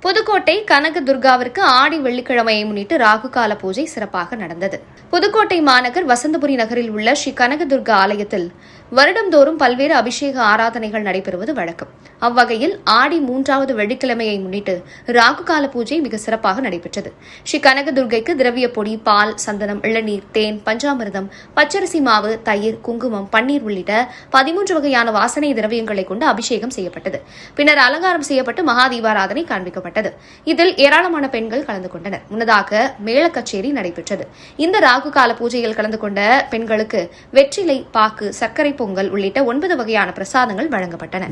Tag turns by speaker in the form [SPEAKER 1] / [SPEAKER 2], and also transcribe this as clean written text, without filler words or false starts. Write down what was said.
[SPEAKER 1] புதுக்கோட்டை கனக துர்காவிற்கு ஆடி வெள்ளிக்கிழமையை முன்னிட்டு ராகு கால பூஜை சிறப்பாக நடந்தது. புதுக்கோட்டை மாநகர் வசந்தபுரி நகரில் உள்ள ஸ்ரீ கனக துர்கா ஆலயத்தில் வருடந்தோறும் பல்வேறு அபிஷேக ஆராதனைகள் நடைபெறுவது வழக்கம். அவ்வகையில் ஆடி 3வது வெள்ளிக்கிழமையை முன்னிட்டு ராகு கால பூஜை மிக சிறப்பாக நடைபெற்றது. ஸ்ரீ கனக துர்கைக்கு திரவிய பொடி, பால், சந்தனம், இளநீர், தேன், பஞ்சாமிர்தம், பச்சரிசி மாவு, தயிர், குங்குமம், பன்னீர் உள்ளிட்ட 13 வகையான வாசனை திரவியங்களை கொண்டு அபிஷேகம் செய்யப்பட்டது. பின்னர் அலங்காரம் செய்யப்பட்டு மகா தீபாராதனை காண்பிக்கப்பட்டது. இதில் ஏராளமான பெண்கள் கலந்து கொண்டனர். முன்னதாக மேள கச்சேரி நடைபெற்றது. இந்த ராகு கால பூஜையில் கலந்து கொண்ட பெண்களுக்கு வெற்றிலை பாக்கு, சர்க்கரை பொங்கல் உள்ளிட்ட 9 வகையான பிரசாதங்கள் வழங்கப்பட்டன.